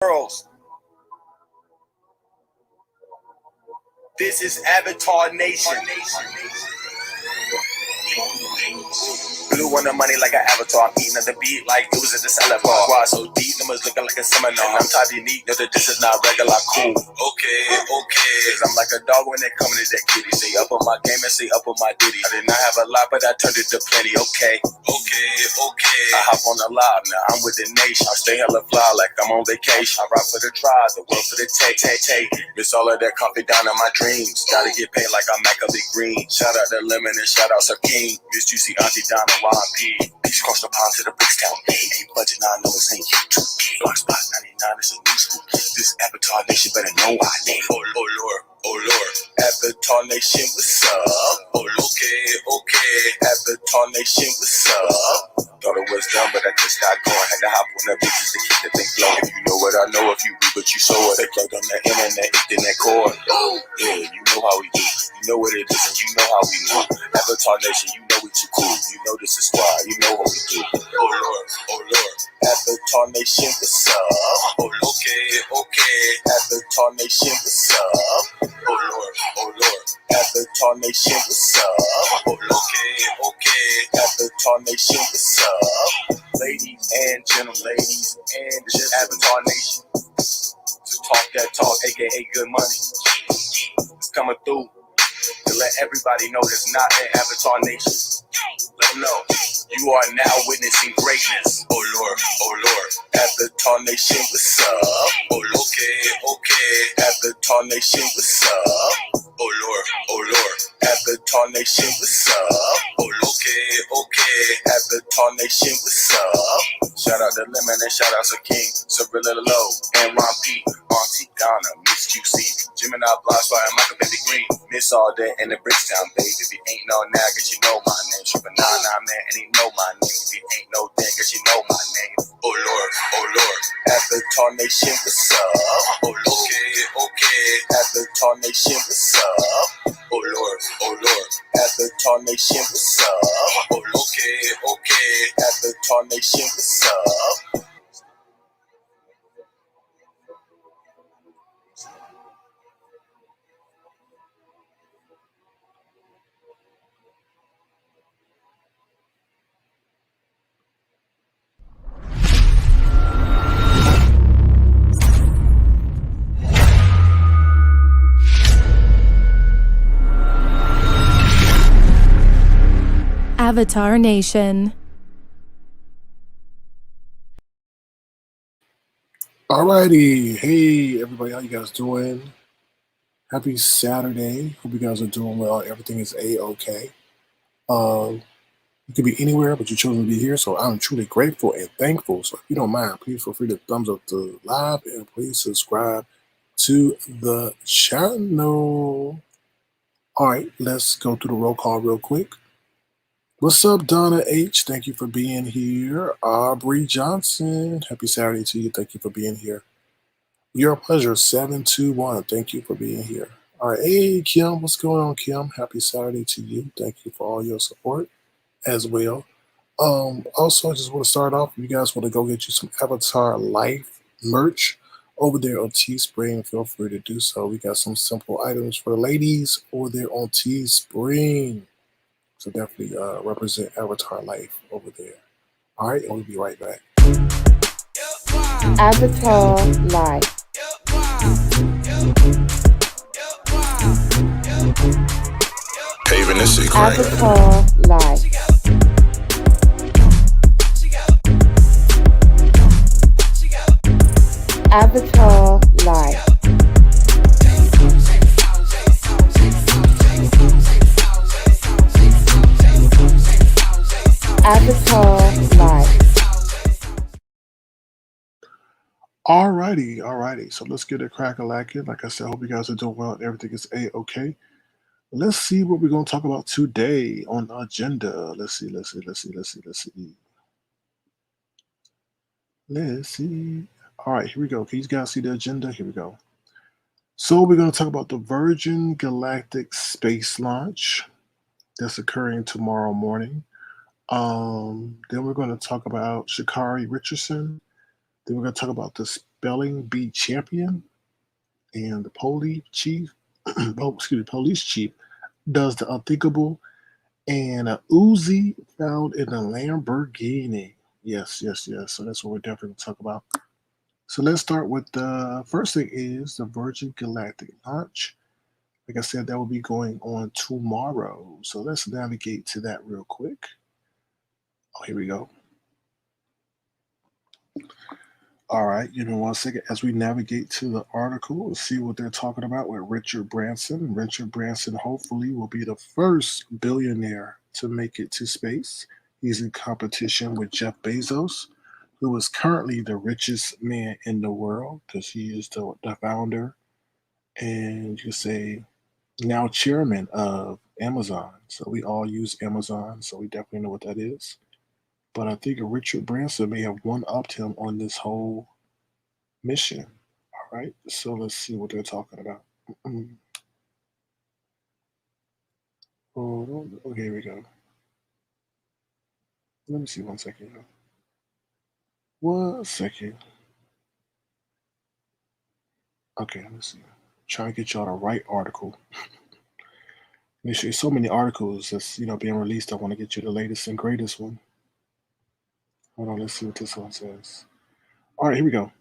girls. This is Avatar Nation. Blue on the money like an avatar. I'm eating at the beat like it was at the salad bar. Why so deep? Numbers looking like a seminar. I'm type unique, know that this is not regular. Cool. Okay. Cause I'm like a dog when they come to that kitty. Say up on my game and say up on my ditty. I did not have a lot, but I turned it to plenty. Okay. I hop on the live now. I'm with the nation. I stay hella fly like I'm on vacation. I rock for the tribe, the world for the take. Miss all of that coffee down in my dreams. Gotta get paid like I'm Macaulay Green. Shout out to Lemon and shout out to King. Miss Juicy Auntie Donna YP. Peace cross the pond to the Brickstown. Ain't budget, I know it's ain't YouTube. Block spot 99 is a new school. This Avatar Nation better know I name. Oh Lord. Avatar Nation, what's up? Oh, okay. Avatar Nation, what's up? Thought it was done, but I just got going. Had to hop on the bitches to keep the thing flowing. You know what I know if you read what you saw it. They plugged on the internet cord. Yeah, you know how we do. You know what it is, and you know how we move. Avatar Nation, you know what you cool. You know this is why. You know what we do. Oh Lord. Avatar Nation, what's up? Oh, okay. Avatar Nation, what's up? Oh Lord. Avatar Nation, what's up? Oh, okay. Avatar Nation, what's up? Ladies and just Avatar Nation. To talk that talk, aka good money. It's coming through to let everybody know that's not an Avatar Nation. Let them know you are now witnessing greatness. Oh Lord. Avatar Nation, what's up? Oh, okay. Avatar Nation, what's up? Oh Lord. Avatar Nation, what's up? Oh, okay. Avatar Nation, what's up? Shout out to Lemon and shout out to King, Cirilla Low, and Ron P, Auntie Donna, Miss QC, Gemini Block Spot, and Michael Baby Green. Miss all day in the Brickstown, baby. If you ain't know now, cause you know my name. Triple 99, man, and he know my name. If you ain't know then, cause you know my name. Oh Lord. Avatar Nation, what's up? Oh, okay. Avatar Nation, what's up? Oh Lord. Avatar Nation, what's up? Oh, okay. Avatar Nation, what's up? Avatar Nation. Alrighty, hey everybody, how you guys doing? Happy Saturday. Hope you guys are doing well. Everything is a-okay. You could be anywhere, but you chose to be here, so I'm truly grateful and thankful. So if you don't mind, please feel free to thumbs up the live and please subscribe to the channel. All right, let's go through the roll call real quick. What's up, Donna H? Thank you for being here. Aubrey Johnson, happy Saturday to you. Thank you for being here. Your pleasure, 721. Thank you for being here. All right, hey, Kim, what's going on, Kim? Happy Saturday to you. Thank you for all your support as well. Also, I just want to start off. If you guys want to go get you some Avatar Life merch over there on Teespring, feel free to do so. We got some simple items for ladies over there on Teespring. So definitely represent Avatar Life over there. All right, and we'll be right back. Avatar Life. Paving this shit crazy. Avatar Life. Avatar Life. Avatar Life. Alrighty. So let's get it crack-a-lacking. Like I said, I hope you guys are doing well and everything is a-okay. Let's see what we're going to talk about today on the agenda. Let's see. All right, here we go. Can you guys see the agenda? Here we go. So we're going to talk about the Virgin Galactic space launch that's occurring tomorrow morning. Then we're going to talk about Shikari Richardson. Then we're going to talk about the spelling bee champion, and the police chief, police chief does the unthinkable, and a Uzi found in a Lamborghini. Yes, yes, yes. So that's what we're definitely going to talk about. So let's start with the first thing is the Virgin Galactic launch. Like I said, that will be going on tomorrow. So let's navigate to that real quick. Oh, here we go. All right, give me 1 second as we navigate to the article, see what they're talking about with Richard Branson. Richard Branson hopefully will be the first billionaire to make it to space. He's in competition with Jeff Bezos, who is currently the richest man in the world because he is the founder and you say now chairman of Amazon. So we all use Amazon, so we definitely know what that is. But I think Richard Branson may have one-upped him on this whole mission. All right, so let's see what they're talking about. Oh, okay, here we go. Let me see 1 second. 1 second. Okay, let's see. Try to get y'all the right article. There's so many articles that's being released. I want to get you the latest and greatest one. Hold on, let's see what this one says. All right, here we go.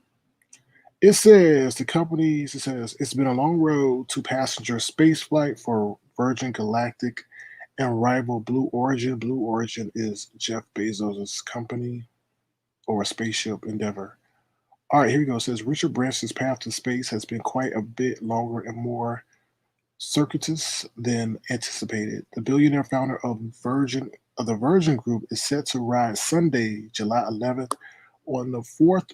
It says it's been a long road to passenger space flight for Virgin Galactic and rival Blue Origin. Blue Origin is Jeff Bezos' company or a spaceship endeavor. All right, here we go. It says Richard Branson's path to space has been quite a bit longer and more circuitous than anticipated. The billionaire founder of the Virgin Group is set to ride Sunday, July 11th, on the fourth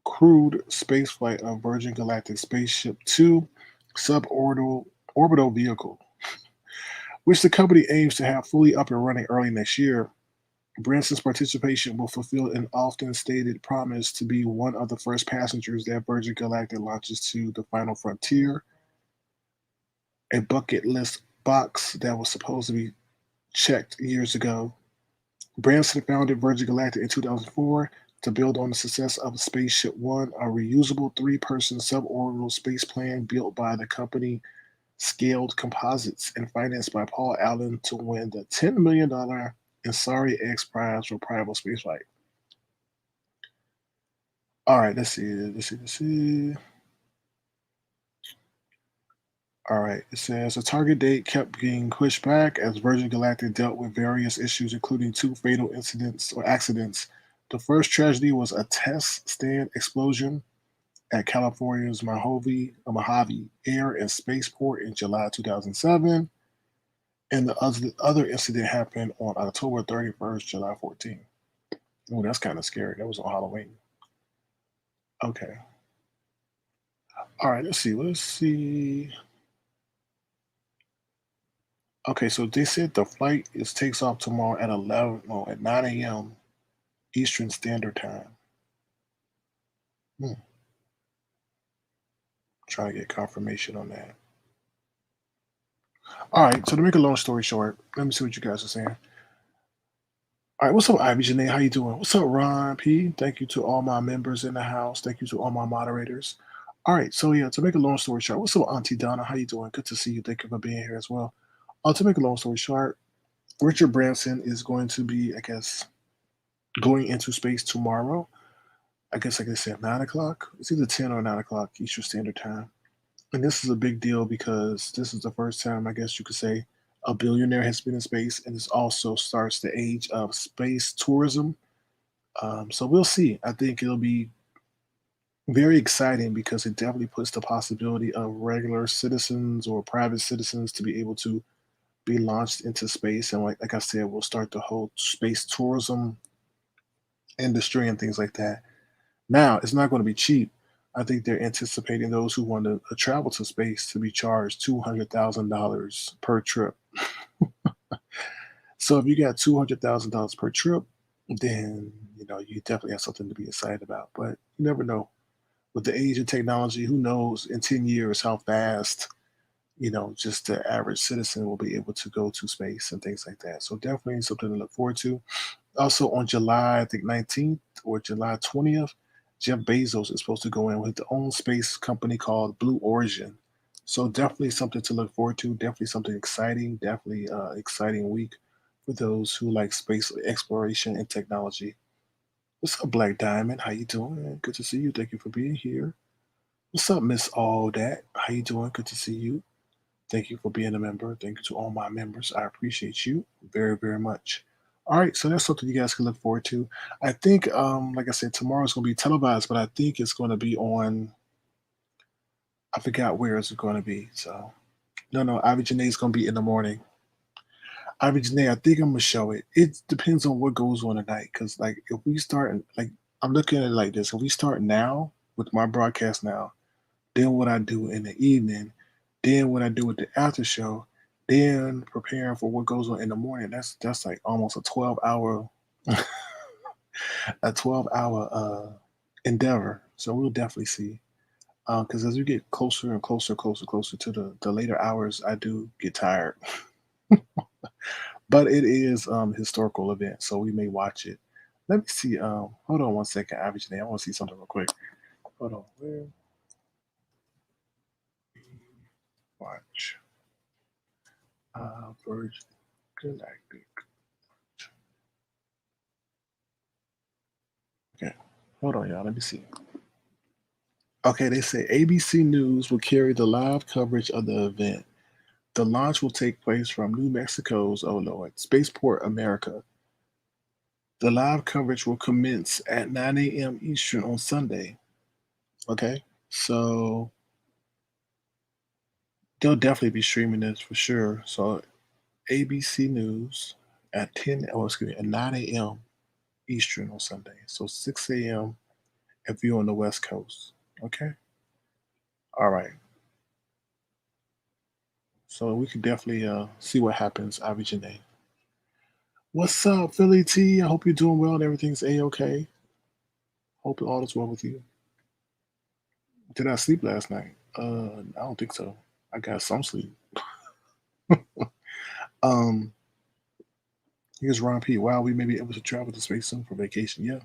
crewed spaceflight of Virgin Galactic Spaceship 2 suborbital vehicle, which the company aims to have fully up and running early next year. Branson's participation will fulfill an often stated promise to be one of the first passengers that Virgin Galactic launches to the final frontier, a bucket list box that was supposed to be checked years ago. Branson founded Virgin Galactic in 2004 to build on the success of Spaceship One, a reusable three-person suborbital space plane built by the company Scaled Composites and financed by Paul Allen to win the $10 million Ansari X prize for private spaceflight. All right, let's see. All right, it says the target date kept being pushed back as Virgin Galactic dealt with various issues, including 2 fatal incidents or accidents. The first tragedy was a test stand explosion at California's Mojave Air and Spaceport in July 2007. And the other incident happened on October 31st, July 14th. Oh, that's kind of scary. That was on Halloween. Okay. All right, let's see. Okay, so they said the flight takes off tomorrow at 9 a.m. Eastern Standard Time. Trying to get confirmation on that. All right, so to make a long story short, let me see what you guys are saying. All right, what's up, Ivy Janae? How you doing? What's up, Ron P? Thank you to all my members in the house. Thank you to all my moderators. All right, so yeah, to make a long story short, what's up, Auntie Donna? How you doing? Good to see you. Thank you for being here as well. To make a long story short, Richard Branson is going to be, I guess, going into space tomorrow. I guess, like I said, 9 o'clock. It's either 10 or 9 o'clock Eastern Standard Time. And this is a big deal because this is the first time, I guess you could say, a billionaire has been in space, and this also starts the age of space tourism. So we'll see. I think it'll be very exciting because it definitely puts the possibility of regular citizens or private citizens to be able to be launched into space. And like I said, we'll start the whole space tourism industry and things like that. Now, it's not going to be cheap. I think they're anticipating those who want to travel to space to be charged $200,000 per trip. So if you got $200,000 per trip, then you definitely have something to be excited about. But you never know. With the age of technology, who knows in 10 years how fast just the average citizen will be able to go to space and things like that. So definitely something to look forward to. Also on July, I think 19th or July 20th, Jeff Bezos is supposed to go in with his own space company called Blue Origin. So definitely something to look forward to. Definitely something exciting. Definitely exciting week for those who like space exploration and technology. What's up, Black Diamond? How you doing? Good to see you. Thank you for being here. What's up, Miss All That? How you doing? Good to see you. Thank you for being a member. Thank you to all my members. I appreciate you very, very much. All right, so that's something you guys can look forward to. I think, like I said, tomorrow's going to be televised, but I think it's going to be on. I forgot where it's going to be. So no, Ivy Janae's going to be in the morning. Ivy Janae, I think I'm gonna show it. It depends on what goes on tonight, because like if we start, like I'm looking at it like this: if we start now with my broadcast now, then what I do in the evening, then what I do with the after show, then preparing for what goes on in the morning. That's like almost a 12 hour a 12 hour endeavor. So we'll definitely see. Because as we get closer and closer to the later hours, I do get tired. But it is historical event, so we may watch it. Let me see. Hold on one second, average name. I want to see something real quick. Hold on. Where watch? Virgin Galactic. Okay. Hold on, y'all. Let me see. Okay, they say ABC News will carry the live coverage of the event. The launch will take place from New Mexico's, oh Lord, Spaceport America. The live coverage will commence at 9 a.m. Eastern on Sunday. Okay, so they'll definitely be streaming this for sure. So ABC News at 9 a.m. Eastern on Sunday. So 6 a.m. if you're on the West Coast. Okay. All right. So we can definitely see what happens, Ivy Janae. What's up, Philly T? I hope you're doing well and everything's a-okay. Hope all is well with you. Did I sleep last night? I don't think so. I got some sleep. um, Here's Ron P. Wow, we may be able to travel to space soon for vacation. Yeah.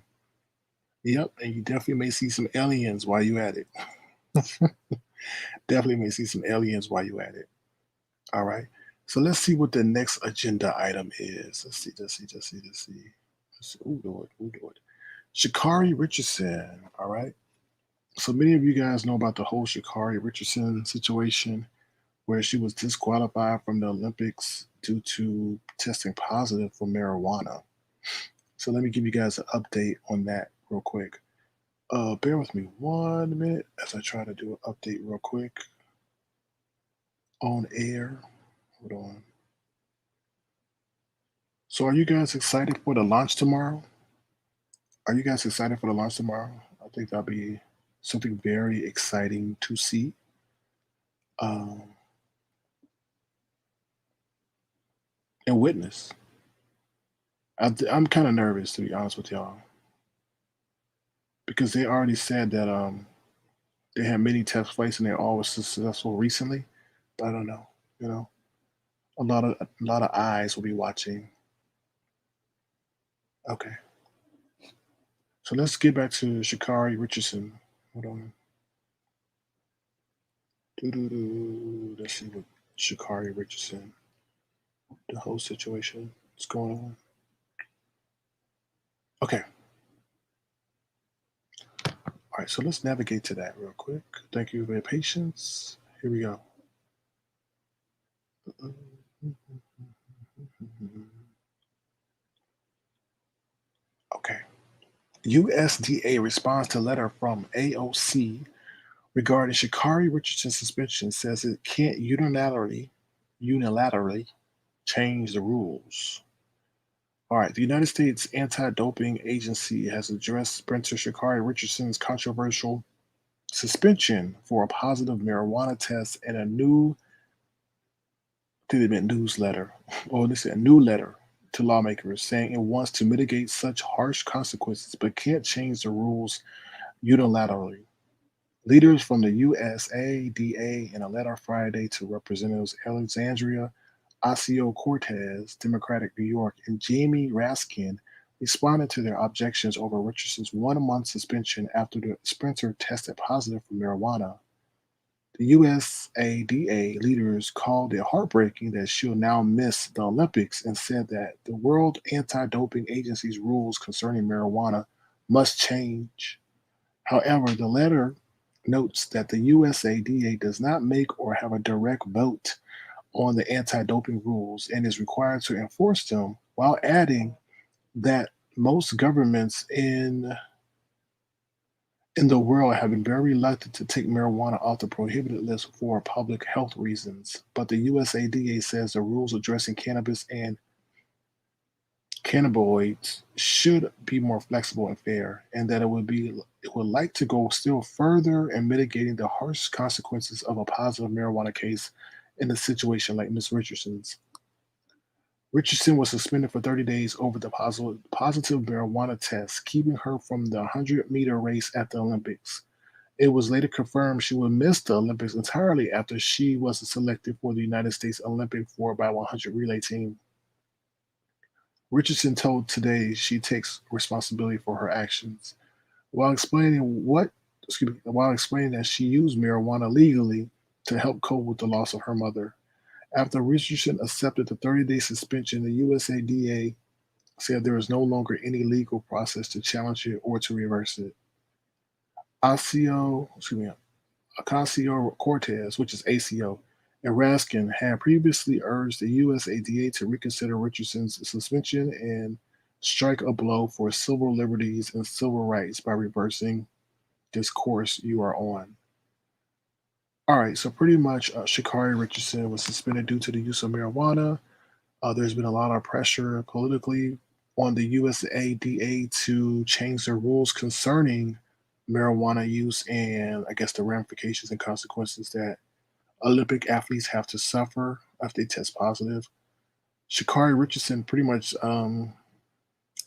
Yep, and you definitely may see some aliens while you at it. Definitely may see some aliens while you at it. All right. So let's see what the next agenda item is. Let's see. Oh Lord. Shikari Richardson. All right. So many of you guys know about the whole Shikari Richardson situation where she was disqualified from the Olympics due to testing positive for marijuana. So let me give you guys an update on that real quick. Bear with me 1 minute as I try to do an update real quick on air. Hold on. So are you guys excited for the launch tomorrow? Are you guys excited for the launch tomorrow? I think that'll be something very exciting to see. Um, and witness. I'm kind of nervous, to be honest with y'all, because they already said that they had many test flights and they all were successful recently. But I don't know. You know, a lot of eyes will be watching. Okay, so let's get back to Shikari Richardson. Hold on. Let's see what Shikari Richardson, the whole situation, what's going on. Okay. All right, so let's navigate to that real quick. Thank you for your patience. Here we go. Okay. USDA responds to letter from AOC regarding Shikari Richardson's suspension, says it can't unilaterally change the rules. All right, the United States Anti-Doping Agency has addressed sprinter Shikari Richardson's controversial suspension for a positive marijuana test in a new, I think they meant newsletter, or they said a new letter to lawmakers saying it wants to mitigate such harsh consequences but can't change the rules unilaterally. Leaders from the USADA in a letter Friday to Representatives Alexandria Ocasio-Cortez, Democratic New York, and Jamie Raskin, Responding to their objections over Richardson's 1 month suspension after the sprinter tested positive for marijuana, the USADA leaders called it heartbreaking that she'll now miss the Olympics and said that the World Anti-Doping Agency's rules concerning marijuana must change. However, the letter notes that the USADA does not make or have a direct vote on the anti-doping rules and is required to enforce them, while adding that most governments in the world have been very reluctant to take marijuana off the prohibited list for public health reasons. But the USADA says the rules addressing cannabis and cannabinoids should be more flexible and fair, and that it would like to go still further in mitigating the harsh consequences of a positive marijuana case in a situation like Ms. Richardson's. Richardson was suspended for 30 days over the positive marijuana test, keeping her from the 100-meter race at the Olympics. It was later confirmed she would miss the Olympics entirely after she was selected for the United States Olympic 4x100 relay team. Richardson told Today she takes responsibility for her actions, while explaining that she used marijuana legally to help cope with the loss of her mother. After Richardson accepted the 30-day suspension, the USADA said there is no longer any legal process to challenge it or to reverse it. Ocasio-Cortez, which is ACO, and Raskin had previously urged the USADA to reconsider Richardson's suspension and strike a blow for civil liberties and civil rights by reversing this course you are on. All right, so pretty much Shikari Richardson was suspended due to the use of marijuana. There's been a lot of pressure politically on the USADA to change their rules concerning marijuana use and I guess the ramifications and consequences that Olympic athletes have to suffer if they test positive. Sha'Carri Richardson pretty much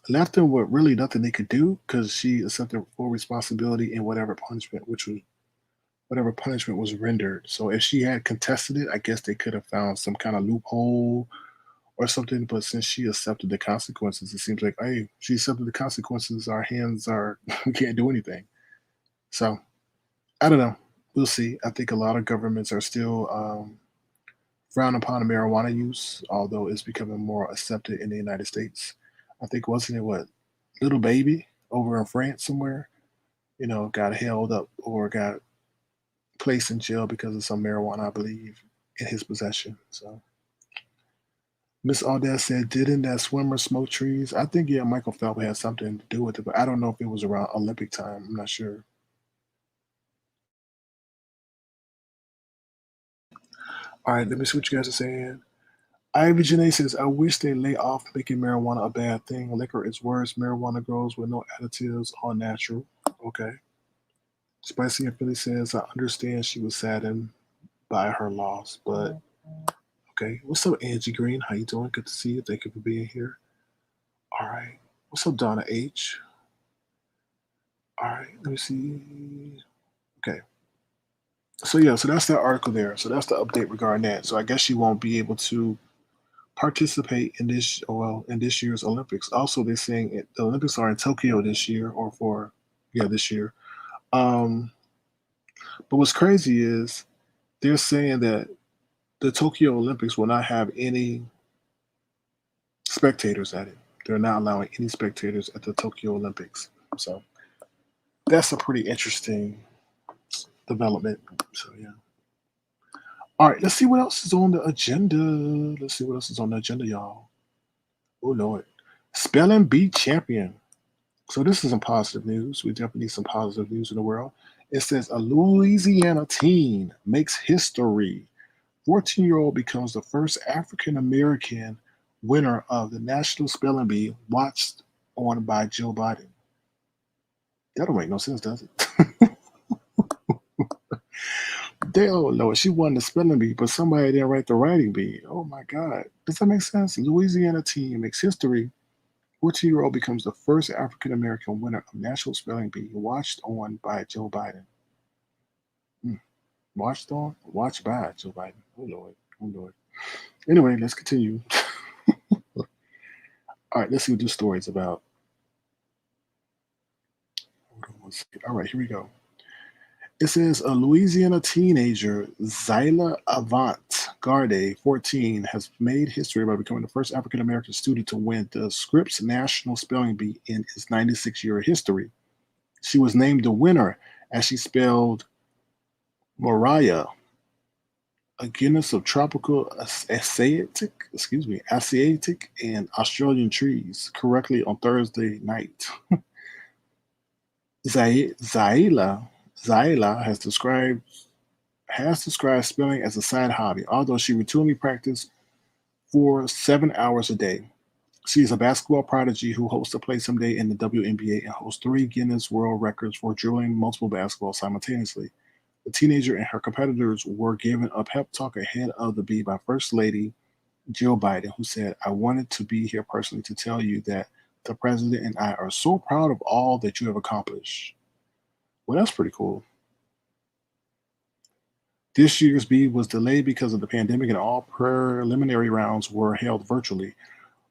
left them with really nothing they could do because she accepted full responsibility in whatever punishment was rendered. So if she had contested it, I guess they could have found some kind of loophole or something. But since she accepted the consequences, it seems like, hey, she accepted the consequences. Our hands are we can't do anything. So I don't know. We'll see. I think a lot of governments are still frown upon marijuana use, although it's becoming more accepted in the United States. I think wasn't it what little baby over in France somewhere, got held up or got placed in jail because of some marijuana, I believe, in his possession. So Miss Audette said, didn't that swimmer smoke trees? I think Michael Phelps had something to do with it, but I don't know if it was around Olympic time. I'm not sure. All right, let me see what you guys are saying. Ivy Janae says, I wish they lay off making marijuana a bad thing. Liquor is worse. Marijuana grows with no additives, all natural. Okay. Spicy and Philly says, I understand she was saddened by her loss, but okay. What's up, Angie Green? How you doing? Good to see you. Thank you for being here. All right. What's up, Donna H? All right. Let me see. Okay. So that's that article there. So that's the update regarding that. So I guess she won't be able to participate in this year's Olympics. Also, they're saying the Olympics are in Tokyo this year, this year. But what's crazy is they're saying that the Tokyo Olympics will not have any spectators at it. They're not allowing any spectators at the Tokyo Olympics. So that's a pretty interesting development. So yeah. All right, let's see what else is on the agenda. Y'all. Oh Lord. Spelling Bee champion. So this is some positive news. We definitely need some positive news in the world. It says a Louisiana teen makes history. 14-year-old becomes the first African American winner of the National Spelling Bee watched on by Joe Biden. That don't make no sense, does it? Oh Lord, she won the spelling bee, but somebody didn't write the writing bee. Oh my God. Does that make sense? Louisiana teen makes history. 14-year-old becomes the first African American winner of National Spelling Bee watched on by Joe Biden. Watched by Joe Biden. Oh Lord. Anyway, let's continue. All right, let's see what this story is about. 1 second. All right, here we go. It says a Louisiana teenager, Zyla Avant Garde, 14, has made history by becoming the first African American student to win the Scripps National Spelling Bee in its 96-year history. She was named the winner as she spelled Mariah, a genus of tropical Asiatic and Australian trees, correctly on Thursday night. Zaila has described spelling as a side hobby, although she routinely practiced for 7 hours a day. She is a basketball prodigy who hopes to play someday in the WNBA and holds 3 Guinness World Records for dribbling multiple basketballs simultaneously. The teenager and her competitors were given a pep talk ahead of the bee by First Lady Jill Biden, who said, "I wanted to be here personally to tell you that the president and I are so proud of all that you have accomplished." Well, that's pretty cool. This year's bee was delayed because of the pandemic, and all preliminary rounds were held virtually.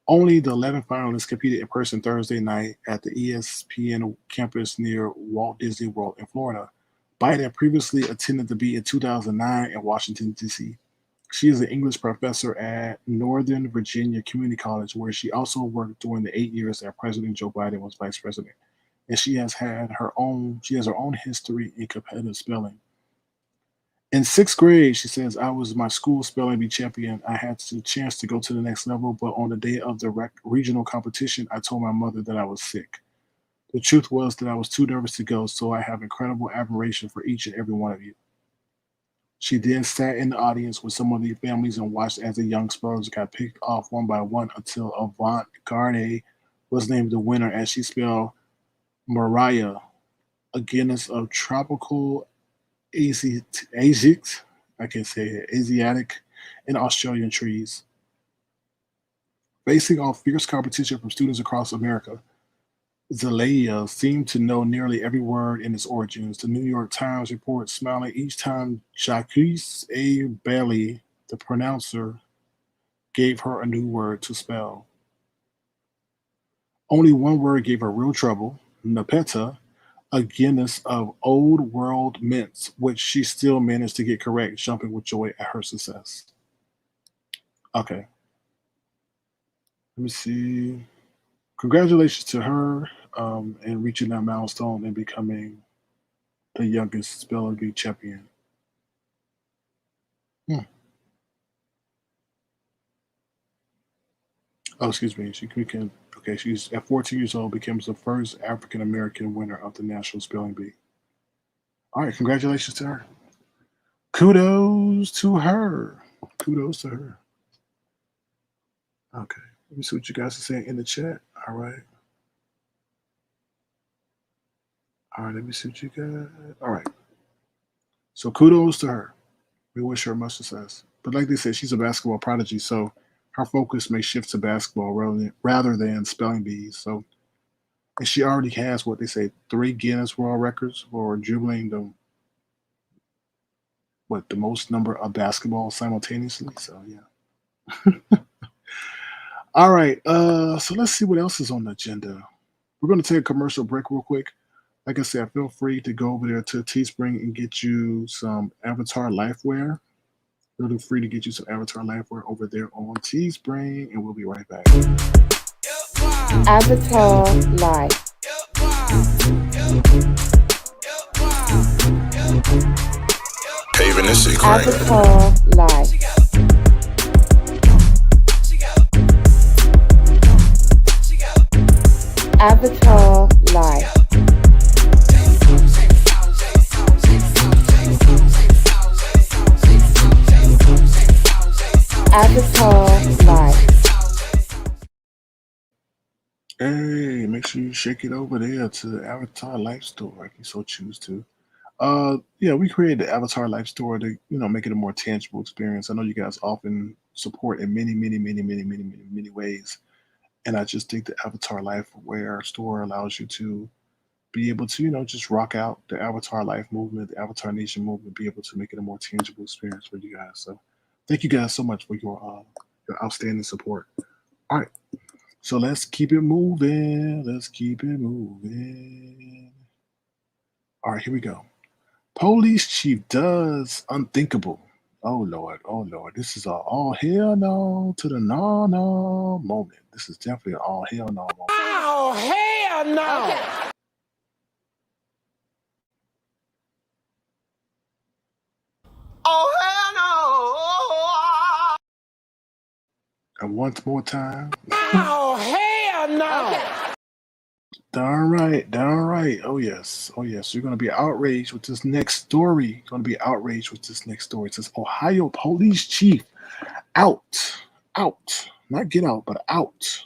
Only the 11 finalists competed in person Thursday night at the ESPN campus near Walt Disney World in Florida. Biden previously attended the bee in 2009 in Washington, D.C. She is an English professor at Northern Virginia Community College, where she also worked during the 8 years that President Joe Biden was vice president. And she has her own history in competitive spelling. In sixth grade, she says, "I was my school spelling bee champion. I had the chance to go to the next level, but on the day of the regional competition, I told my mother that I was sick. The truth was that I was too nervous to go, so I have incredible admiration for each and every one of you." She then sat in the audience with some of the families and watched as the young spellers got picked off one by one until Avant Garde was named the winner as she spelled Mariah, a genus of tropical Asiatic, I can say it, Asiatic and Australian trees. Facing off fierce competition from students across America, Zelaya seemed to know nearly every word in its origins. The New York Times reports, smiling each time Jacques A. Bailey, the pronouncer, gave her a new word to spell. Only one word gave her real trouble: Nepeta, a genus of old world mints, which she still managed to get correct, jumping with joy at her success. Okay, let me see. Congratulations to her in reaching that milestone and becoming the youngest spelling bee champion. Hmm. Oh, excuse me. She's at 14 years old, becomes the first African American winner of the National Spelling Bee. All right, congratulations to her. Kudos to her. Kudos to her. Okay, let me see what you guys are saying in the chat. All right. All right, let me see what you got. All right. So kudos to her. We wish her much success. But like they said, she's a basketball prodigy, so her focus may shift to basketball rather than spelling bees. So, and she already has what they say 3 Guinness World Records for dribbling the most number of basketballs simultaneously. So yeah. All right. So let's see what else is on the agenda. We're going to take a commercial break real quick. Like I said, feel free to go over there to Teespring and get you some Avatar Lifewear. Feel free to get you some Avatar Lifewear over there on Teespring, and we'll be right back. Avatar Life. Paving this shit crank. Avatar Life. Avatar Life. Avatar Life. Hey, make sure you shake it over there to the Avatar Life Store if you so choose to. Yeah, we created the Avatar Life Store to make it a more tangible experience. I know you guys often support in many, many, many, many, many, many, many ways, and I just think the Avatar Life Wear store allows you to be able to just rock out the Avatar Life movement, the Avatar Nation movement, be able to make it a more tangible experience for you guys. So, thank you guys so much for your outstanding support. All right. So let's keep it moving. Let's keep it moving. All right, here we go. Police chief does unthinkable. Oh Lord, oh Lord. This is a all hell no to the no moment. This is definitely an all hell no moment. Oh, hell no! Oh, hell And once more time. no! Oh, hell no! Darn right, darn right. Oh yes, oh yes. You're gonna be outraged with this next story. You're gonna be outraged with this next story. It says Ohio police chief out, out, not get out, but out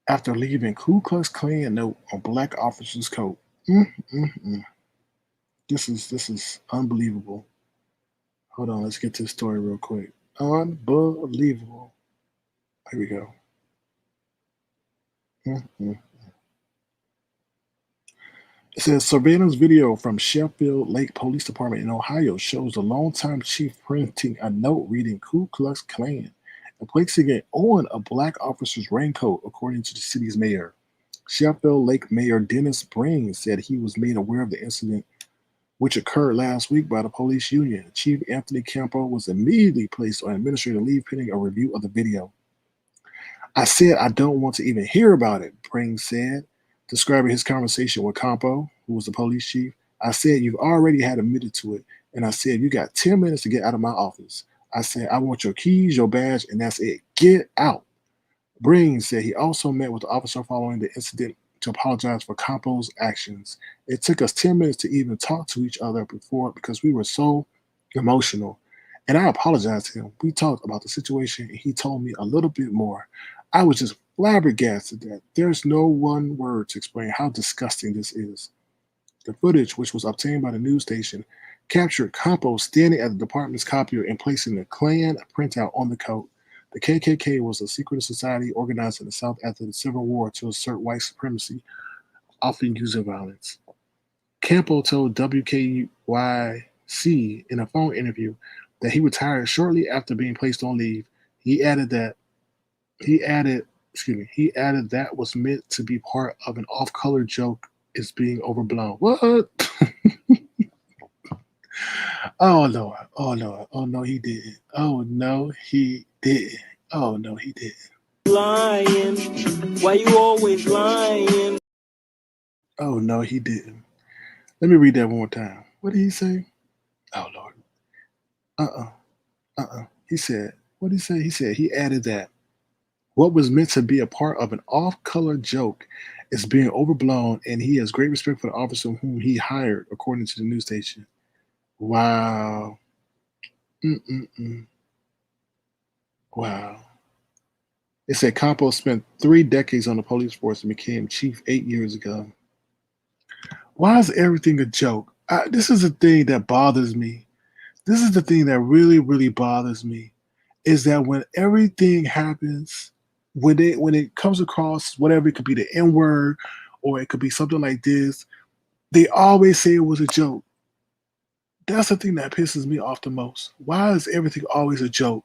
after leaving Ku Klux Klan note on black officer's coat. Mm. This is unbelievable. Hold on, let's get to the story real quick. Unbelievable. Here we go. Mm. It says surveillance video from Sheffield Lake Police Department in Ohio shows the longtime chief printing a note reading Ku Klux Klan and placing it on a black officer's raincoat, according to the city's mayor. Sheffield Lake Mayor Dennis Breen said he was made aware of the incident, which occurred last week by the police union. Chief Anthony Campo was immediately placed on administrative leave pending a review of the video. I said I don't want to even hear about it, Breen said, describing his conversation with Campo, who was the police chief. I said, you've already had admitted to it. And I said, you got 10 minutes to get out of my office. I said, I want your keys, your badge, and that's it. Get out. Breen said he also met with the officer following the incident to apologize for Campo's actions. It took us 10 minutes to even talk to each other before because we were so emotional. And I apologized to him. We talked about the situation and he told me a little bit more. I was just flabbergasted that there's no one word to explain how disgusting this is. The footage, which was obtained by the news station, captured Campo standing at the department's copier and placing the Klan printout on the coat. The KKK was a secret society organized in the South after the Civil War to assert white supremacy, often using violence. Campo told WKYC in a phone interview that he retired shortly after being placed on leave. He added that was meant to be part of an off-color joke is being overblown. What? Oh Lord, oh Lord, oh no, he didn't. Oh no, he didn't. Oh no, he didn't. Lying. Why you always lying? Oh no, he didn't. Let me read that one more time. What did he say? Oh Lord. He said, what did he say? He said he added that what was meant to be a part of an off-color joke is being overblown, and he has great respect for the officer whom he hired, according to the news station. Wow. Wow. It said Campo spent 3 decades on the police force and became chief 8 years ago. Why is everything a joke? This is the thing that bothers me. This is the thing that really, really bothers me, is that when everything happens, when it comes across, whatever, it could be the N-word or it could be something like this, they always say it was a joke. That's the thing that pisses me off the most. Why is everything always a joke?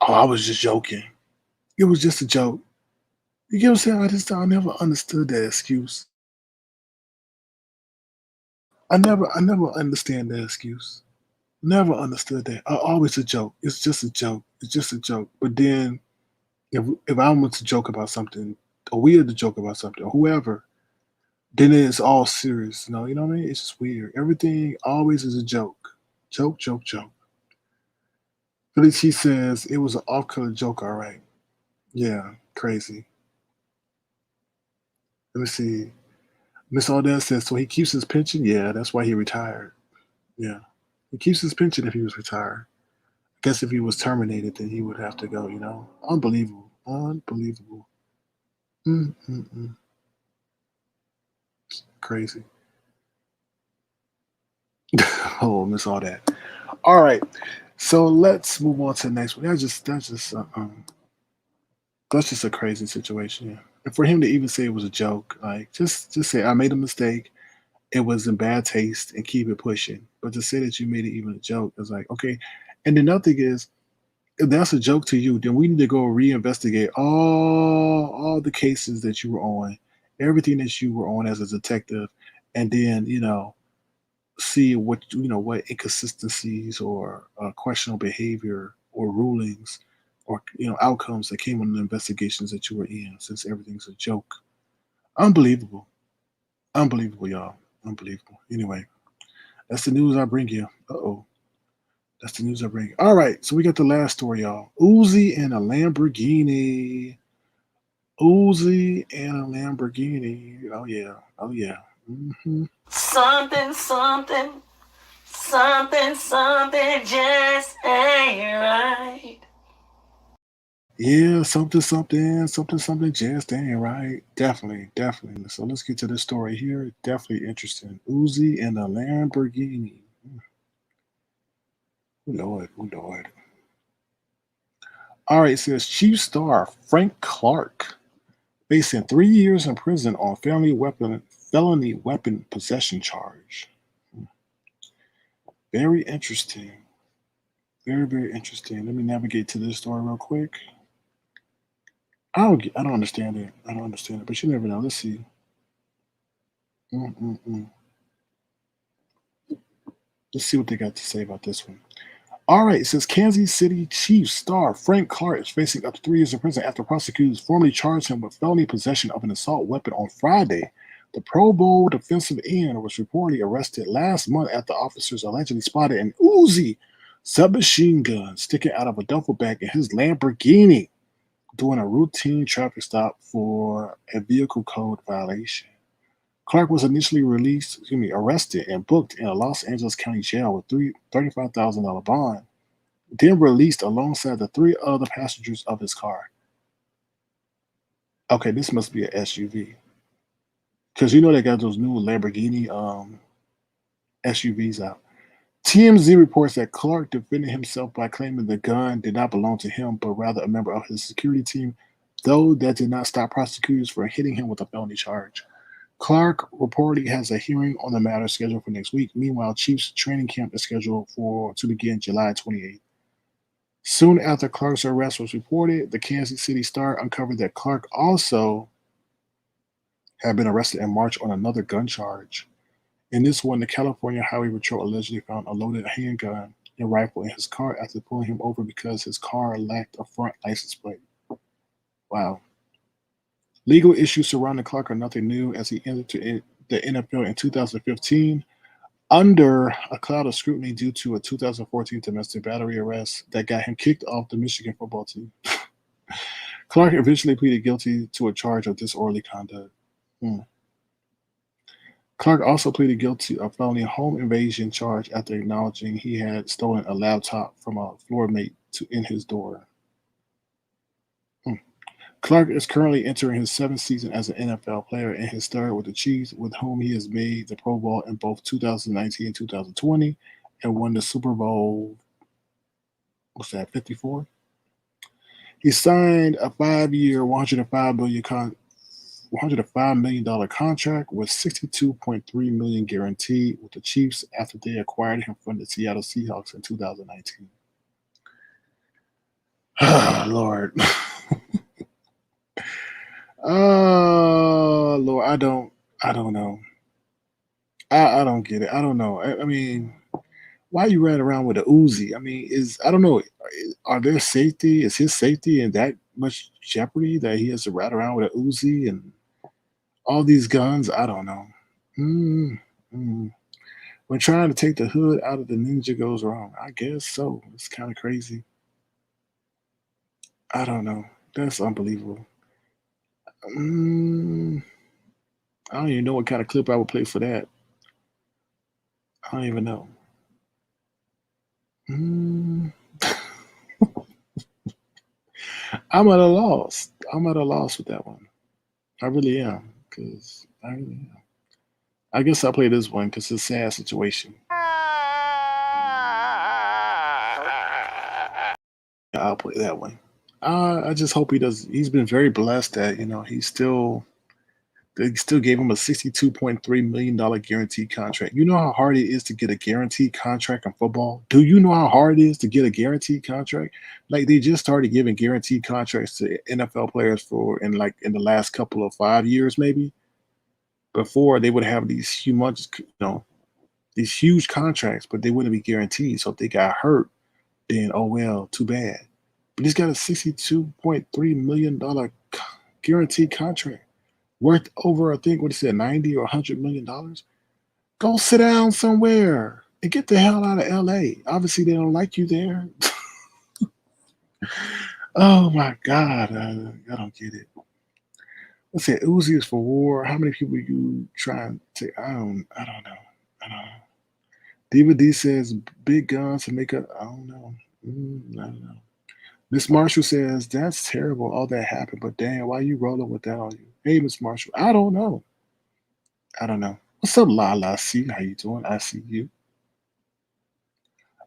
Oh, I was just joking. It was just a joke. You get what I'm saying? I never understood that excuse. I never understand that excuse. Never understood that. Always a joke. It's just a joke. It's just a joke. But then if I want to joke about something, or we are to joke about something, or whoever, then it's all serious. You know what I mean? It's just weird. Everything always is a joke. Joke. Billy T says it was an off-color joke, all right. Yeah, crazy. Let me see. Miss Aldell says, so he keeps his pension? Yeah, that's why he retired. Yeah. He keeps his pension if he was retired. I guess if he was terminated, then he would have to go, Unbelievable. Unbelievable. Crazy. Oh, miss all that. All right. So let's move on to the next one. That's just a crazy situation. Yeah. And for him to even say it was a joke, like just say I made a mistake, it was in bad taste, and keep it pushing. But to say that you made it even a joke is like, okay. And then another thing is, if that's a joke to you, then we need to go reinvestigate all the cases that you were on, everything that you were on as a detective, and then see what inconsistencies or questionable behavior or rulings or outcomes that came on the investigations that you were in, since everything's a joke. Unbelievable, unbelievable, y'all, unbelievable. Anyway, that's the news I bring you. Uh-oh. That's the news I bring. All right, so we got the last story, y'all. Uzi and a Lamborghini. Uzi and a Lamborghini. Oh yeah. Oh yeah. Something, something, something, something just ain't right. Yeah, something just ain't right. Definitely, definitely. So let's get to this story here. Definitely interesting. Uzi and a Lamborghini. Oh Lord, oh Lord. All right, it says Chief Star Frank Clark facing 3 years in prison on felony weapon possession charge. Very interesting. Very, very interesting. Let me navigate to this story real quick. I don't understand it. I don't understand it, but you never know. Let's see. Mm-mm-mm. Let's see what they got to say about this one. All right, it says Kansas City Chiefs star Frank Clark is facing up to 3 years in prison after prosecutors formally charged him with felony possession of an assault weapon on Friday. The Pro Bowl defensive end was reportedly arrested last month after officers allegedly spotted an Uzi submachine gun sticking out of a duffel bag in his Lamborghini during a routine traffic stop for a vehicle code violation. Clark was initially arrested and booked in a Los Angeles County jail with $35,000 bond, then released alongside the three other passengers of his car. Okay, this must be an SUV. Because they got those new Lamborghini SUVs out. TMZ reports that Clark defended himself by claiming the gun did not belong to him, but rather a member of his security team, though that did not stop prosecutors from hitting him with a felony charge. Clark reportedly has a hearing on the matter scheduled for next week. Meanwhile, Chiefs training camp is scheduled to begin July 28th. Soon after Clark's arrest was reported, the Kansas City Star uncovered that Clark also had been arrested in March on another gun charge. In this one, the California Highway Patrol allegedly found a loaded handgun and rifle in his car after pulling him over because his car lacked a front license plate. Wow. Legal issues surrounding Clark are nothing new, as he entered the NFL in 2015 under a cloud of scrutiny due to a 2014 domestic battery arrest that got him kicked off the Michigan football team. Clark eventually pleaded guilty to a charge of disorderly conduct. Clark also pleaded guilty of felony home invasion charge after acknowledging he had stolen a laptop from a floor mate in his door. Clark is currently entering his seventh season as an NFL player and his third with the Chiefs, with whom he has made the Pro Bowl in both 2019 and 2020 and won the Super Bowl, 54? He signed a 5-year, $105 million contract with $62.3 million guaranteed with the Chiefs after they acquired him from the Seattle Seahawks in 2019. Lord. Oh Lord, I don't know. I don't get it. I don't know. I mean, why you riding around with a Uzi? I mean, I don't know. Are there safety? Is his safety in that much jeopardy that he has to ride around with a Uzi and all these guns? I don't know. When trying to take the hood out of the Ninja goes wrong, I guess so. It's kind of crazy. I don't know. That's unbelievable. I don't even know what kind of clip I would play for that. I don't even know. I'm at a loss. I'm at a loss with that one. I really am. Because I really am. I guess I'll play this one because it's a sad situation. I'll play that one. I just hope he does. He's been very blessed that they still gave him a $62.3 million guaranteed contract. You know how hard it is to get a guaranteed contract in football? Do you know how hard it is to get a guaranteed contract? Like, they just started giving guaranteed contracts to NFL players in the last couple of 5 years, maybe. Before they would have these humongous, these huge contracts, but they wouldn't be guaranteed. So if they got hurt, then oh well, too bad. But he's got a $62.3 million guaranteed contract worth over, I think, what he said, 90 or $100 million. Go sit down somewhere and get the hell out of LA. Obviously, they don't like you there. Oh my God, I don't get it. Let's say Uzi is for war. How many people you trying to take? I don't know. I don't know. Diva D says big guns to make up. I don't know. I don't know. Miss Marshall says that's terrible. All that happened, but damn, why you rolling with that on you? Hey, Miss Marshall. I don't know. I don't know. What's up, La C? How you doing? I see you.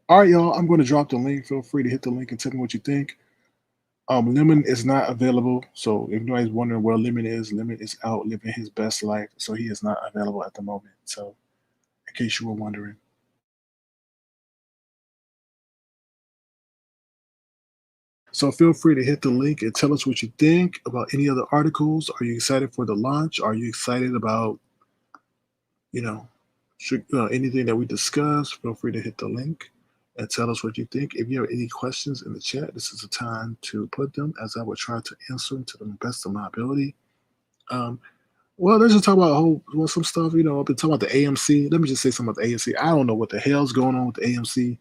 All right, y'all. I'm going to drop the link. Feel free to hit the link and tell me what you think. Lemon is not available, so if anybody's wondering where Lemon is out living his best life, so he is not available at the moment. So, in case you were wondering. So feel free to hit the link and tell us what you think about any other articles. Are you excited for the launch? Are you excited about, you know, anything that we discussed? Feel free to hit the link and tell us what you think. If you have any questions in the chat, this is the time to put them, as I will try to answer them to the best of my ability. Well, let's just talk about some stuff. I've been talking about the AMC. Let me just say something about the AMC. I don't know what the hell's going on with the AMC.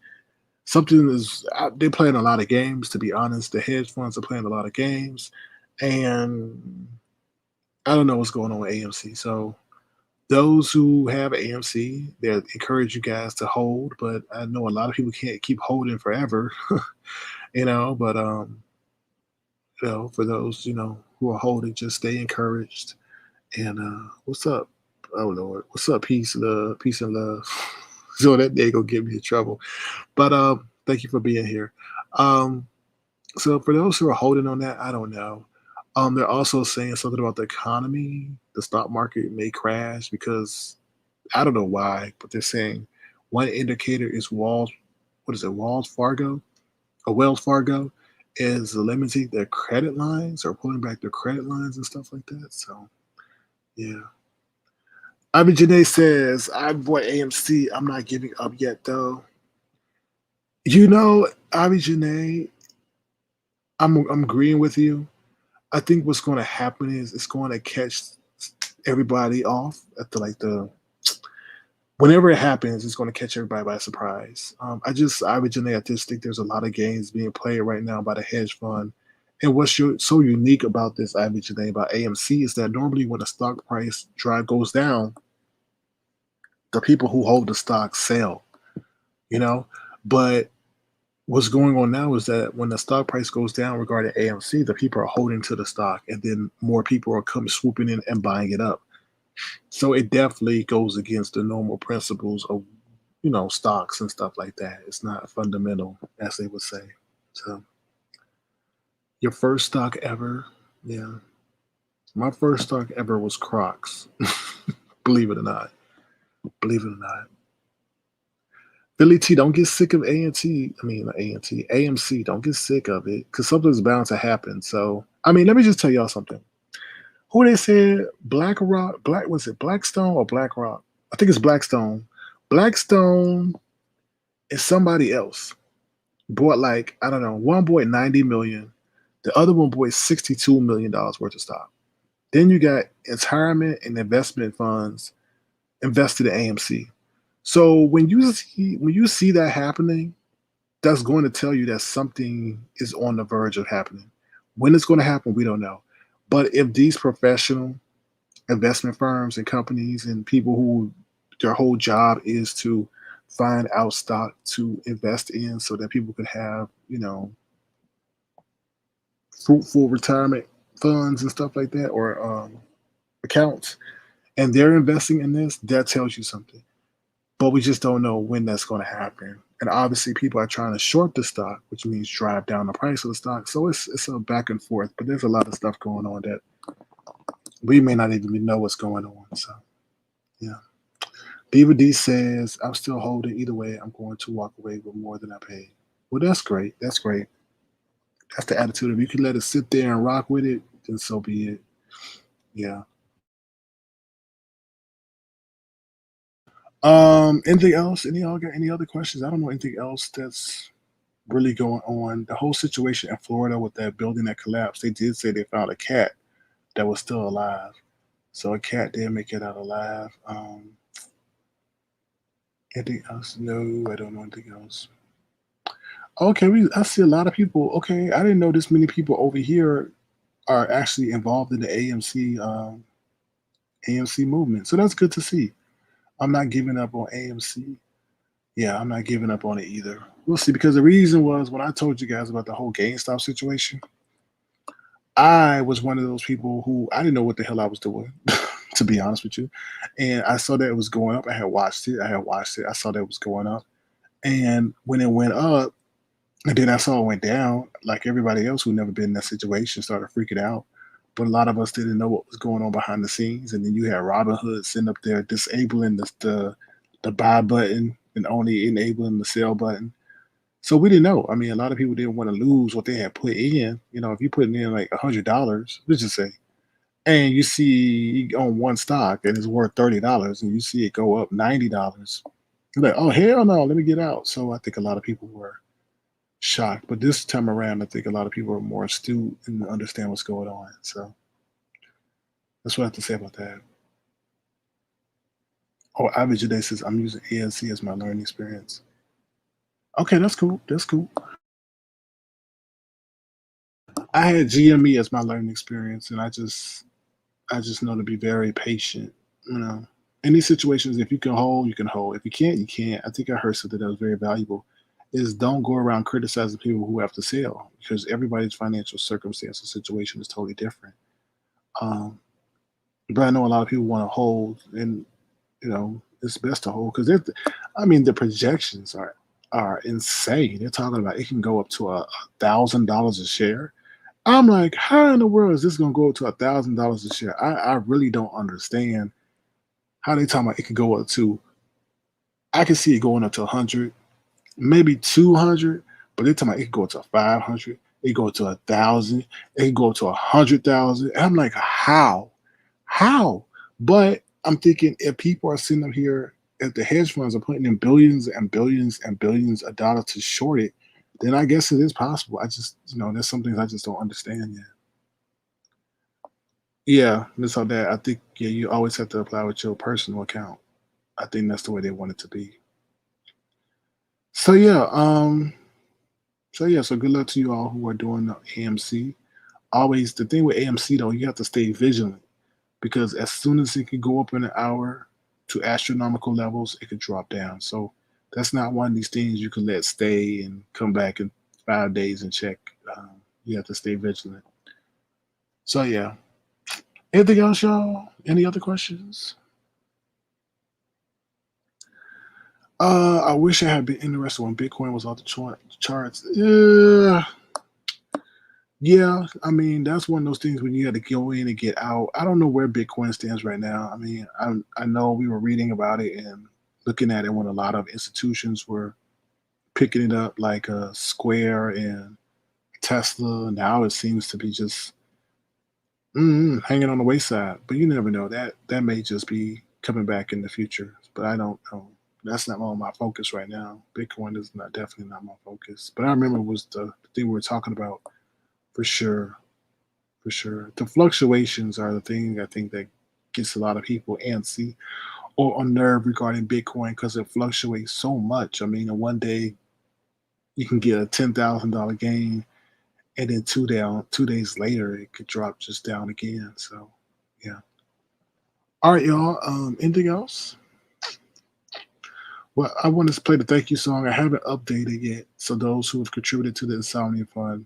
They're playing a lot of games, to be honest. The hedge funds are playing a lot of games, and I don't know what's going on with AMC. So those who have AMC, they encourage you guys to hold, but I know a lot of people can't keep holding forever, but for those, who are holding, just stay encouraged. And what's up? Oh Lord, what's up? Peace, love, peace and love. So that day gonna get me in trouble. But thank you for being here. So for those who are holding on that, I don't know. They're also saying something about the economy. The stock market may crash because I don't know why, but they're saying one indicator is Wells Fargo is limiting their credit lines or pulling back their credit lines and stuff like that. So yeah. Ivy Janae says, I bought AMC. I'm not giving up yet though. Ivy Janae, I'm agreeing with you. I think what's going to happen is it's going to catch everybody off at whenever it happens, it's going to catch everybody by surprise. Ivy Janae, I just think there's a lot of games being played right now by the hedge fund. And what's so unique about this, Ivy Janae, about AMC is that normally when the stock price goes down, the people who hold the stock sell, but what's going on now is that when the stock price goes down regarding AMC, the people are holding to the stock, and then more people are coming swooping in and buying it up. So it definitely goes against the normal principles of, stocks and stuff like that. It's not fundamental, as they would say. So your first stock ever, yeah. My first stock ever was Crocs. Believe it or not. Billy T, don't get sick of AMC. Don't get sick of it because something's bound to happen. So, let me just tell y'all something. Who they said was it Blackstone or BlackRock? I think it's Blackstone. Blackstone is somebody else. Bought one bought 90 million. The other one bought $62 million worth of stock. Then you got retirement and investment funds invested in AMC. So when you see that happening, that's going to tell you that something is on the verge of happening. When it's going to happen, we don't know. But if these professional investment firms and companies and people who their whole job is to find out stock to invest in so that people could have, fruitful retirement funds and stuff like that, or accounts, and they're investing in this, that tells you something. But we just don't know when that's going to happen. And obviously people are trying to short the stock, which means drive down the price of the stock. So it's a back and forth, but there's a lot of stuff going on that we may not even know what's going on. So yeah. Diva D says, I'm still holding. Either way, I'm going to walk away with more than I paid. Well, that's great. That's great. That's the attitude. If you can let it sit there and rock with it, then so be it. Yeah. Anything else? Any y'all got any other questions? I don't know anything else that's really going on. The whole situation in Florida with that building that collapsed, they did say they found a cat that was still alive. So a cat did make it out alive. Anything else? No, I don't know anything else. Okay, I see a lot of people. Okay, I didn't know this many people over here are actually involved in the AMC movement. So that's good to see. I'm not giving up on AMC. Yeah, I'm not giving up on it either. We'll see. Because the reason was when I told you guys about the whole GameStop situation, I was one of those people who I didn't know what the hell I was doing, to be honest with you. And I saw that it was going up. I had watched it. I saw that it was going up. And when it went up, and then I saw it went down, like everybody else who never been in that situation started freaking out. But a lot of us didn't know what was going on behind the scenes. And then you had Robinhood sitting up there disabling the buy button and only enabling the sell button. So we didn't know. I mean, a lot of people didn't want to lose what they had put in. You know, if you putting in like $100, let's just say, and you see on one stock and it's worth $30, and you see it go up $90, you're like, oh hell no, let me get out. So I think a lot of people were shocked. But this time around, I think a lot of people are more astute and understand what's going on. So that's what I have to say about that. Oh, Average Day says I'm using ANC as my learning experience. Okay, that's cool. That's cool. I had GME as my learning experience, and I just know to be very patient. You know, in these situations, if you can hold, you can hold. If you can't, you can't. I think I heard something that was very valuable. Is don't go around criticizing people who have to sell because everybody's financial circumstance and situation is totally different. Um, but I know a lot of people want to hold, and it's best to hold because I mean, the projections are insane. They're talking about it can go up to $1,000 a share. I'm like, how in the world is this going to go up to $1,000 a share? I really don't understand how they talking about it could go up to. I can see it going up to 100, maybe 200, but they're talking about it could go up to 500. It go to 1,000. It could go to 100,000. And I'm like, how? How? But I'm thinking if people are sitting up here, if the hedge funds are putting in billions and billions and billions of dollars to short it, then I guess it is possible. I just, there's some things I just don't understand yet. Yeah, Miss That I think you always have to apply with your personal account. I think that's the way they want it to be. So yeah, so good luck to you all who are doing the AMC. Always the thing with AMC though, you have to stay vigilant because as soon as it could go up in an hour to astronomical levels, it could drop down. So that's not one of these things you can let stay and come back in 5 days and check. You have to stay vigilant. So yeah. Anything else, y'all? Any other questions? I wish I had been interested when Bitcoin was off the charts. Yeah. I mean, that's one of those things when you had to go in and get out. I don't know where Bitcoin stands right now. I mean, I know we were reading about it and looking at it when a lot of institutions were picking it up, like Square and Tesla. Now it seems to be just hanging on the wayside. But you never know. That may just be coming back in the future. But I don't know. That's not on my focus right now. Bitcoin is definitely not my focus. But I remember it was the thing we were talking about for sure. For sure. The fluctuations are the thing I think that gets a lot of people antsy or on nerve regarding Bitcoin because it fluctuates so much. I mean, in one day you can get a $10,000 gain, and then 2 days later it could drop just down again. So yeah. All right, y'all. Anything else? Well, I want to play the thank you song. I haven't updated yet. So those who have contributed to the Insomnia Fund,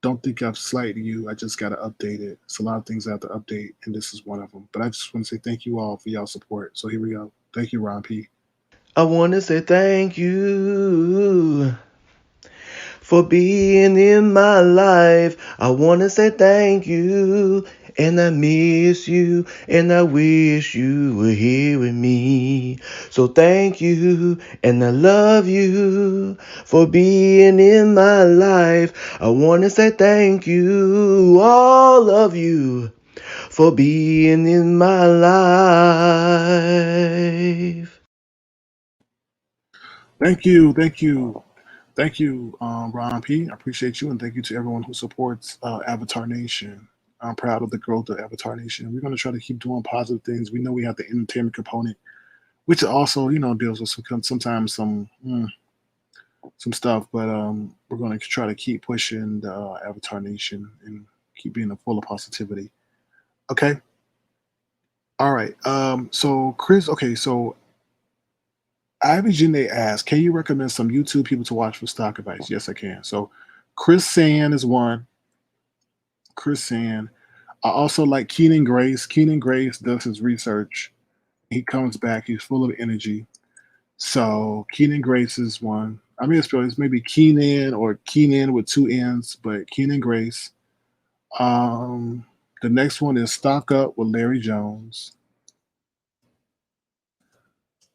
don't think I've slighted you. I just got to update it. It's a lot of things I have to update, and this is one of them. But I just want to say thank you all for y'all support. So here we go. Thank you, Ron P. I want to say thank you for being in my life. I want to say thank you, and I miss you, and I wish you were here with me. So thank you, and I love you for being in my life. I want to say thank you, all of you, for being in my life. Thank you, thank you, thank you, Ron P. I appreciate you, and thank you to everyone who supports Avatar Nation. I'm proud of the growth of Avatar Nation. We're going to try to keep doing positive things. We know we have the entertainment component, which also, deals with sometimes some stuff, but we're going to try to keep pushing the Avatar Nation and keep being full of positivity. Okay. All right. So Chris, okay, so Ivy Janae asked, can you recommend some YouTube people to watch for stock advice? Yes, I can. So Chris Sand is one. Chris Sand. I also like Keenan Grace. Keenan Grace does his research. He comes back. He's full of energy. So Keenan Grace is one. I mean, it's maybe Keenan or Keenan with two N's, but Keenan Grace. Um, the next one is Stock Up with Larry Jones.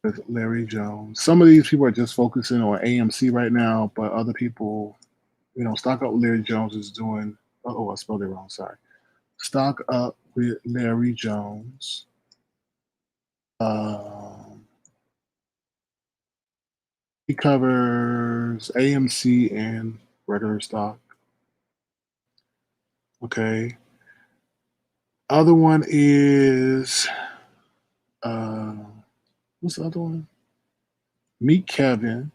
With Larry Jones. Some of these people are just focusing on AMC right now, but other people, Stock Up with Larry Jones is doing. Oh, I spelled it wrong. Sorry. Stock Up with Larry Jones. Um, he covers AMC and regular stock. Okay. Other one is uh, what's the other one? Meet Kevin.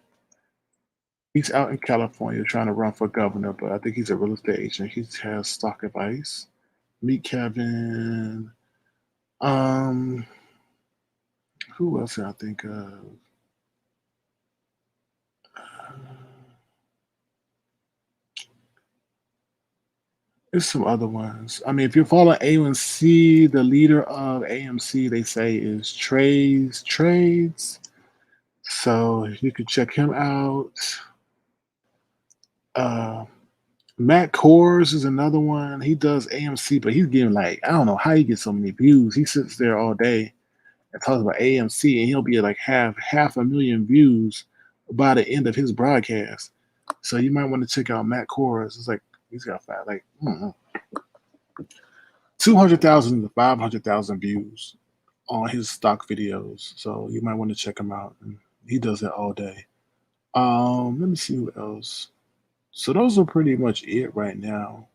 He's out in California trying to run for governor, but I think he's a real estate agent. He has stock advice. Meet Kevin. Um, who else can I think of? There's some other ones. I mean, if you're following AMC, the leader of AMC, they say is Trades. So you could check him out. Uh, Matt Kors is another one. He does AMC, but he's getting like, I don't know how he gets so many views. He sits there all day and talks about AMC, and he'll be at like half a million views by the end of his broadcast. So you might want to check out Matt Kors. It's like he's got 200,000 to 500,000 views on his stock videos. So you might want to check him out. And he does it all day. Let me see who else. So those are pretty much it right now.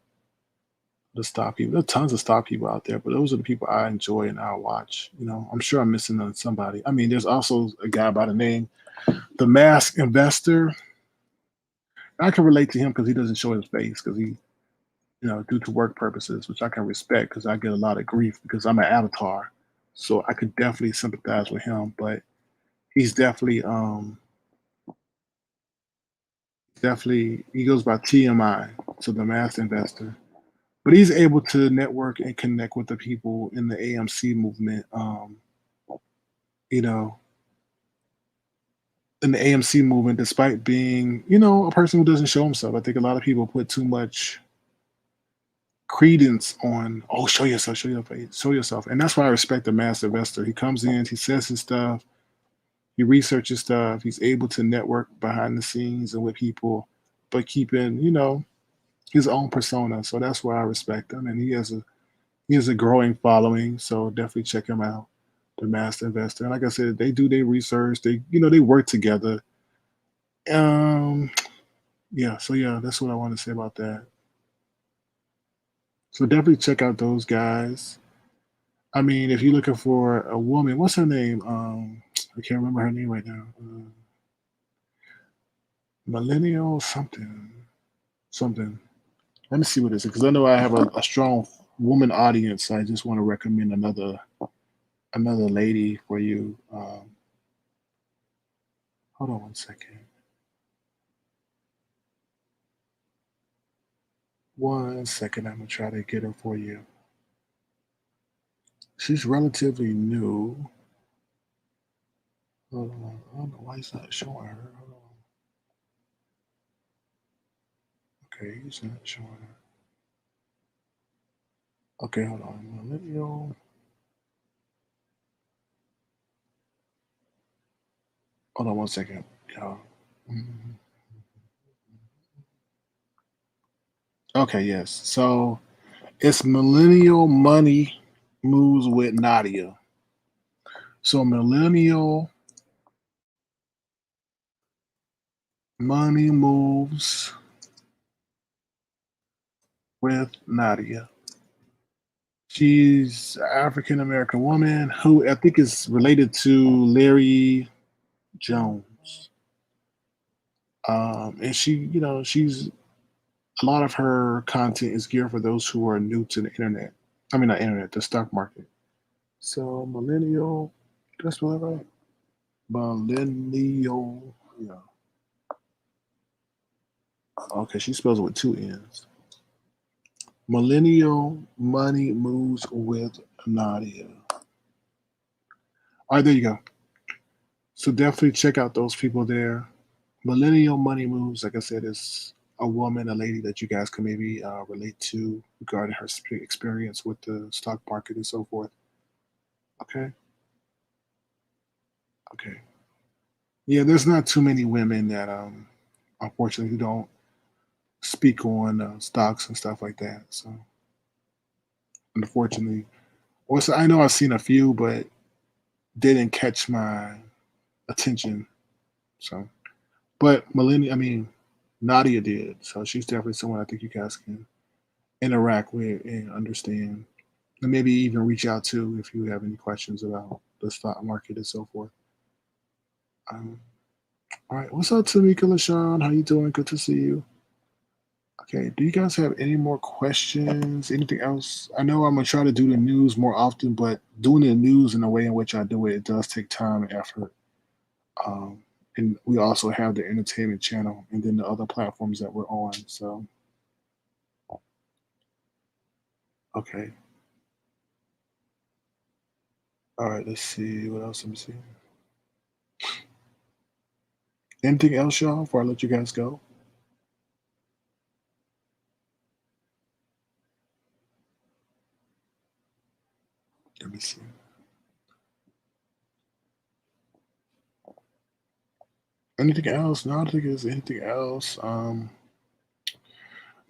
The stock people. There are tons of stock people out there, but those are the people I enjoy and I watch. I'm sure I'm missing on somebody. I mean, there's also a guy by the name The Mask Investor. I can relate to him because he doesn't show his face because he, due to work purposes, which I can respect because I get a lot of grief because I'm an avatar. So I could definitely sympathize with him, but he's definitely he goes by TMI, so The Mask Investor. But he's able to network and connect with the people in the AMC movement. You know, in the AMC movement, despite being, a person who doesn't show himself. I think a lot of people put too much credence on, oh, show yourself, show yourself. And that's why I respect the Mass Investor. He comes in, he says his stuff, he researches stuff, he's able to network behind the scenes and with people, but keeping, his own persona. So that's why I respect him. And he has a growing following. So definitely check him out. The Master Investor. And like I said, they do their research. They work together. Um, yeah. So yeah, that's what I want to say about that. So definitely check out those guys. I mean, if you're looking for a woman, what's her name? I can't remember her name right now. Millennial something, something. Let me see what it is because I know I have a strong woman audience. So I just want to recommend another lady for you. Hold on one second. One second, I'm gonna try to get her for you. She's relatively new. Hold on. I don't know why it's not showing her. Hold on. Okay, it's not showing her. Okay, hold on. Millennial. Hold on one second. Yeah. Mhm. Okay, yes. So it's Millennial Money Moves with Nadia. So Millennial Money moves with Nadia. She's an African American woman who I think is related to Larry Jones. And she's a lot of her content is geared for those who are new to the internet. I mean, not internet, the stock market. So millennial, did I spell that right? Millennial, yeah. Okay, she spells it with two N's. Millennial money moves with Nadia. All right, there you go. So definitely check out those people there. Millennial money moves, like I said, is a woman, a lady that you guys can maybe relate to regarding her experience with the stock market and so forth. Okay, okay. Yeah, there's not too many women that, unfortunately, who don't speak on stocks and stuff like that. So, unfortunately, also I know I've seen a few, but didn't catch my attention. So, but I mean, Nadia did. So she's definitely someone I think you guys can interact with and understand, and maybe even reach out to if you have any questions about the stock market and so forth. Um, all right, what's up, Tamika LaShawn? How you doing? Good to see you. Okay, do you guys have any more questions? Anything else? I know I'm gonna try to do the news more often, but doing the news in the way in which I do it, it does take time and effort. Um, and we also have the entertainment channel and then the other platforms that we're on. So, okay. All right, let's see. What else? Let me see. Anything else, y'all, before I let you guys go? Let me see. Anything else? No, I don't think there's anything else. The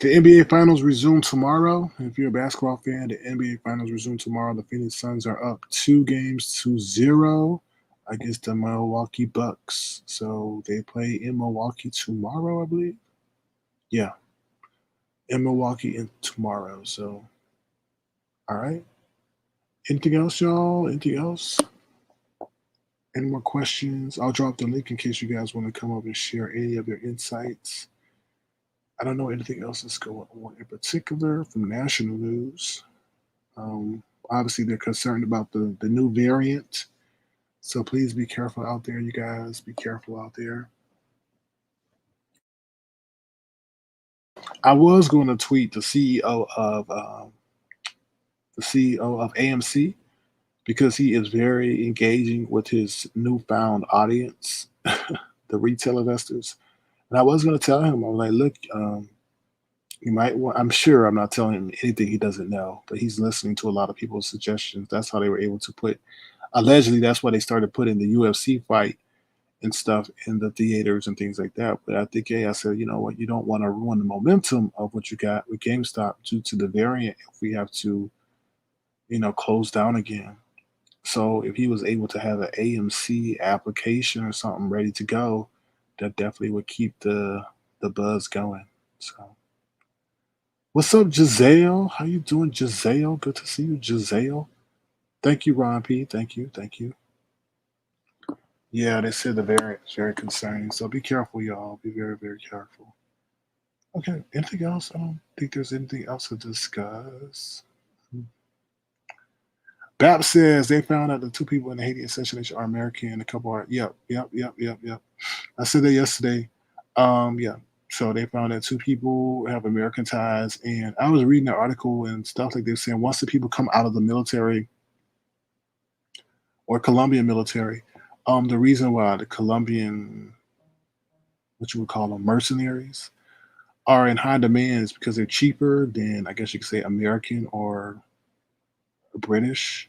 NBA Finals resume tomorrow. If you're a basketball fan, the NBA Finals resume tomorrow. The Phoenix Suns are up 2 games to 0 against the Milwaukee Bucks. So they play in Milwaukee tomorrow, I believe. Yeah, in Milwaukee in tomorrow. So, all right. Anything else, y'all? Anything else? Any more questions? I'll drop the link in case you guys want to come up and share any of your insights. I don't know anything else that's going on in particular from national news. Obviously, they're concerned about the new variant. So please be careful out there, you guys. Be careful out there. I was going to tweet the CEO of AMC because he is very engaging with his newfound audience, the retail investors. And I was going to tell him, I was like, look, you might want, I'm sure I'm not telling him anything he doesn't know, but he's listening to a lot of people's suggestions. That's how they were able to put, allegedly, that's why they started putting the UFC fight and stuff in the theaters and things like that. But I think, hey, I said, you know what, you don't want to ruin the momentum of what you got with GameStop due to the variant if we have to, close down again. So if he was able to have an AMC application or something ready to go, that definitely would keep the buzz going. So what's up, Giselle? How you doing, Giselle? Good to see you, Giselle. Thank you, Ron P. Thank you, thank you. Yeah, they said the variant is very concerning. So be careful, y'all. Be very, very careful. Okay, anything else? I don't think there's anything else to discuss. BAP says they found out the two people in the Haiti assassination are American. A couple are, yep. I said that yesterday. Yeah. So they found that two people have American ties, and I was reading the article and stuff like they're saying once the people come out of the military or Colombian military, the reason why the Colombian, what you would call them, mercenaries, are in high demand is because they're cheaper than I guess you could say American or British.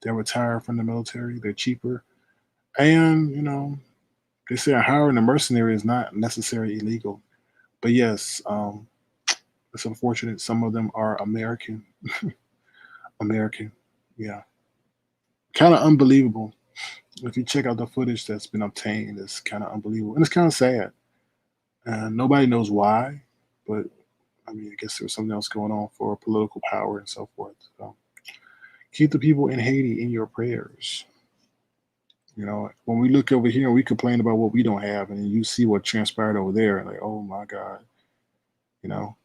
They retire from the military. They're cheaper, and they say hiring a mercenary is not necessarily illegal. But yes, it's unfortunate. Some of them are American. American, yeah, kind of unbelievable. If you check out the footage that's been obtained, it's kind of unbelievable and it's kind of sad. And nobody knows why, but I mean, I guess there was something else going on for political power and so forth. So keep the people in Haiti in your prayers. When we look over here and we complain about what we don't have, and you see what transpired over there, like, oh my God, you know,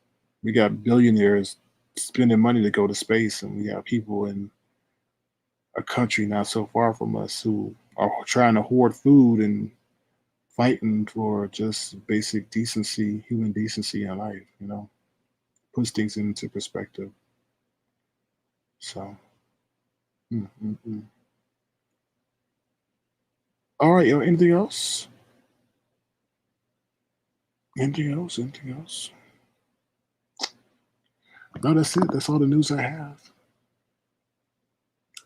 we got billionaires spending money to go to space, and we have people in a country not so far from us who are trying to hoard food and fighting for just basic decency, human decency in life. Puts things into perspective. So, mm, mm, mm. All right, anything else? Anything else? Anything else? No, that's it. That's all the news I have.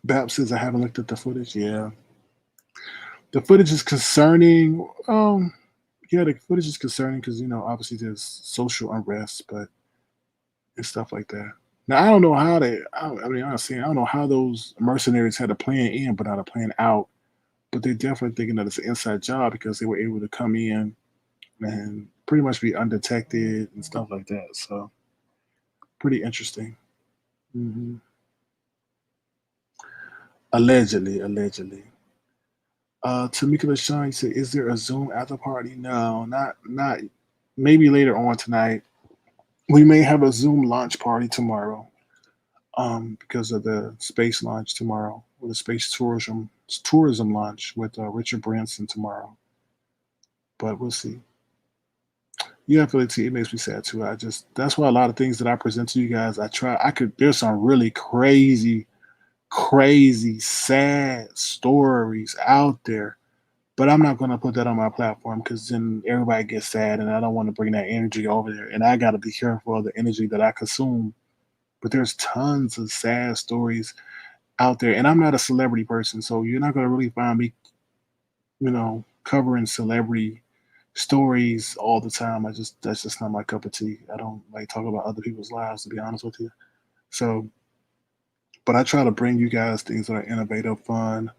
Bab says I haven't looked at the footage. Yeah, the footage is concerning. Yeah, the footage is concerning because obviously there's social unrest, but and stuff like that. Now I don't know how they. I mean, honestly, I don't know how those mercenaries had a plan in, but not a plan out. But they're definitely thinking that it's an inside job because they were able to come in and pretty much be undetected and stuff like that. So pretty interesting. Hmm. Allegedly, allegedly. Tamika LaShawn said, "Is there a Zoom after party?" No, not. Maybe later on tonight. We may have a Zoom launch party tomorrow. Because of the space launch tomorrow, or the space tourism launch with Richard Branson tomorrow. But we'll see. Yeah, Felicity, it makes me sad too. That's why a lot of things that I present to you guys, there's some really crazy, crazy, sad stories out there. But I'm not gonna put that on my platform because then everybody gets sad, and I don't want to bring that energy over there. And I got to be careful of the energy that I consume. But there's tons of sad stories out there, and I'm not a celebrity person, so you're not gonna really find me, covering celebrity stories all the time. That's just not my cup of tea. I don't like talk about other people's lives, to be honest with you. So, but I try to bring you guys things that are innovative, fun,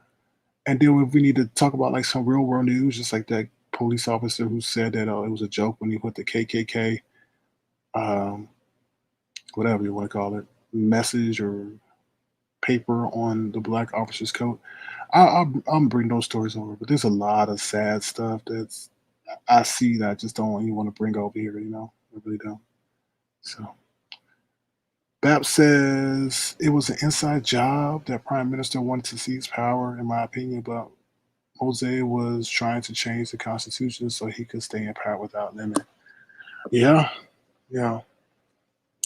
and then if we need to talk about like some real world news, just like that police officer who said that it was a joke when he put the KKK, um, whatever you want to call it, message or paper on the black officer's coat. I'm bring those stories over, but there's a lot of sad stuff that's I see that I just don't even want to bring over here. I really don't. So, BAP says it was an inside job that Prime Minister wanted to seize power, in my opinion, but Jose was trying to change the Constitution so he could stay in power without limit. Yeah, yeah,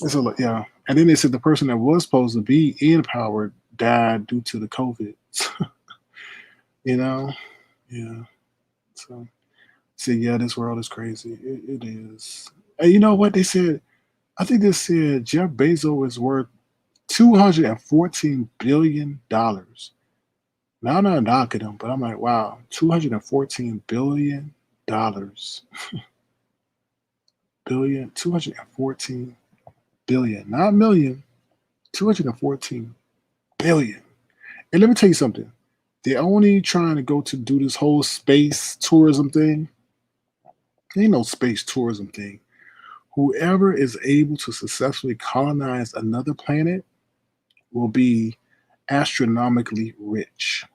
it's a lot. Yeah, and then they said the person that was supposed to be in power died due to the COVID. you know, yeah. So. Said, yeah, this world is crazy. It is. And you know what they said? I think they said Jeff Bezos is worth $214 billion. Now I'm not knocking him, but I'm like, wow, $214 billion. 214 billion, not million, 214 billion. And let me tell you something. They're only trying to go to do this whole space tourism thing. Ain't no space tourism thing. Whoever is able to successfully colonize another planet will be astronomically rich.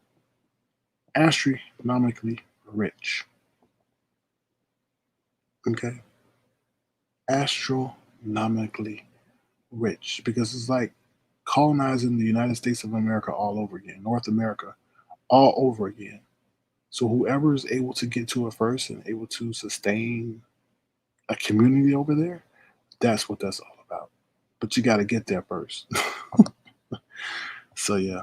Astronomically rich. Okay? Astronomically rich. Because it's like colonizing the United States of America all over again, North America all over again. So whoever is able to get to it first and able to sustain a community over there, that's what that's all about. But you got to get there first. So yeah.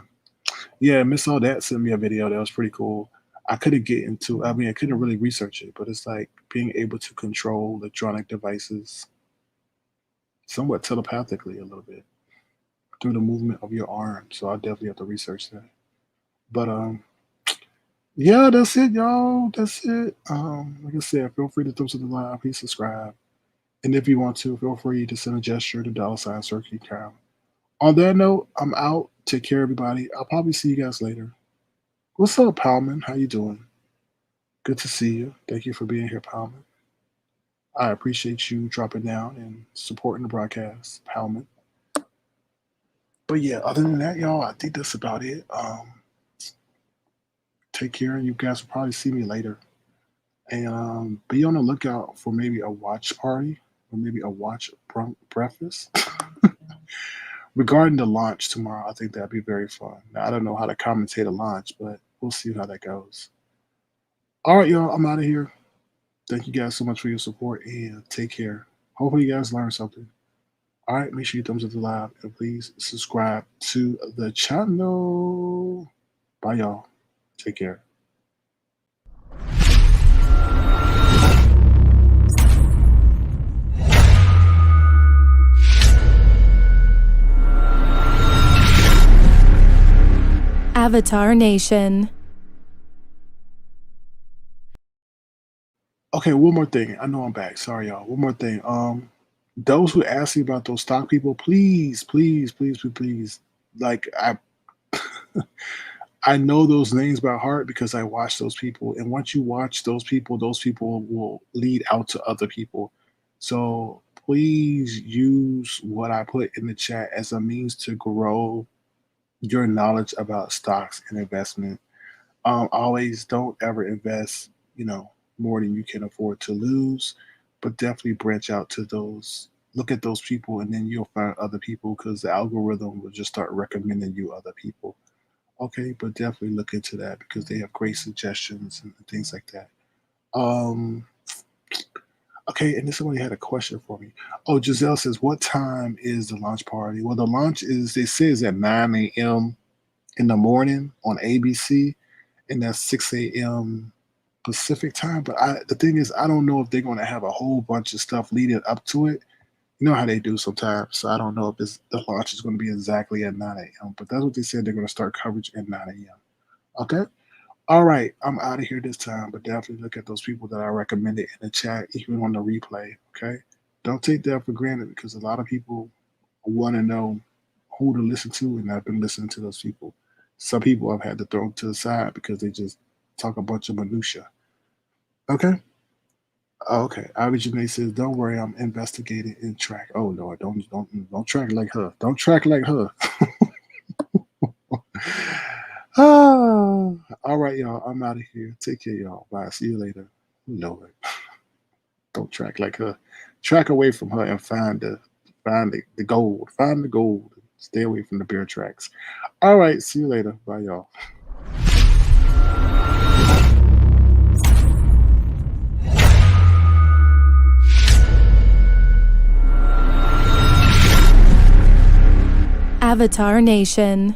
Yeah, Miss All That sent me a video that was pretty cool. I couldn't get into. I mean, I couldn't really research it, but it's like being able to control electronic devices somewhat telepathically a little bit through the movement of your arm. So I definitely have to research that. But yeah, that's it, y'all. That's it. Like I said, feel free to throw to the live. Please subscribe, and if you want to, feel free to send a gesture to $ Circuit Crown. On that note, I'm out. Take care, everybody. I'll probably see you guys later. What's up, Palman? How you doing? Good to see you. Thank you for being here, Palman. I appreciate you dropping down and supporting the broadcast, Palman. But yeah, other than that, y'all, I think that's about it. Take care, and you guys will probably see me later. And be on the lookout for maybe a watch party or maybe a watch breakfast. Regarding the launch tomorrow, I think that'd be very fun. Now, I don't know how to commentate a launch, but we'll see how that goes. All right, y'all, I'm out of here. Thank you guys so much for your support and take care. Hopefully, you guys learned something. All right, make sure you thumbs up the live and please subscribe to the channel. Bye, y'all. Take care. Avatar Nation. Okay, one more thing. I know I'm back. Sorry, y'all. One more thing. Those who ask me about those stock people, please, please, please, please, please. Like I know those names by heart because I watch those people. And once you watch those people will lead out to other people. So please use what I put in the chat as a means to grow your knowledge about stocks and investment. Always don't ever invest, more than you can afford to lose, but definitely branch out to those. Look at those people, and then you'll find other people because the algorithm will just start recommending you other people. Okay, but definitely look into that because they have great suggestions and things like that. Okay, and then somebody had a question for me. Oh, Giselle says, what time is the launch party? Well, the launch they say is at 9 a.m. in the morning on ABC, and that's 6 a.m. Pacific time. But the thing is, I don't know if they're going to have a whole bunch of stuff leading up to it. You know how they do sometimes. So I don't know if the launch is going to be exactly at 9 a.m. But that's what they said. They're going to start coverage at 9 a.m. Okay? All right. I'm out of here this time. But definitely look at those people that I recommended in the chat, even on the replay. Okay? Don't take that for granted because a lot of people want to know who to listen to, and I've been listening to those people. Some people I've had to throw to the side because they just talk a bunch of minutia. Okay. Okay. Ivy Janae says, "Don't worry, I'm investigating and track." Oh Lord, don't track like her. Don't track like her. All right, y'all. I'm out of here. Take care, y'all. Bye. See you later. Lord, don't track like her. Track away from her and find the gold. Find the gold. Stay away from the bear tracks. All right. See you later. Bye, y'all. Avatar Nation.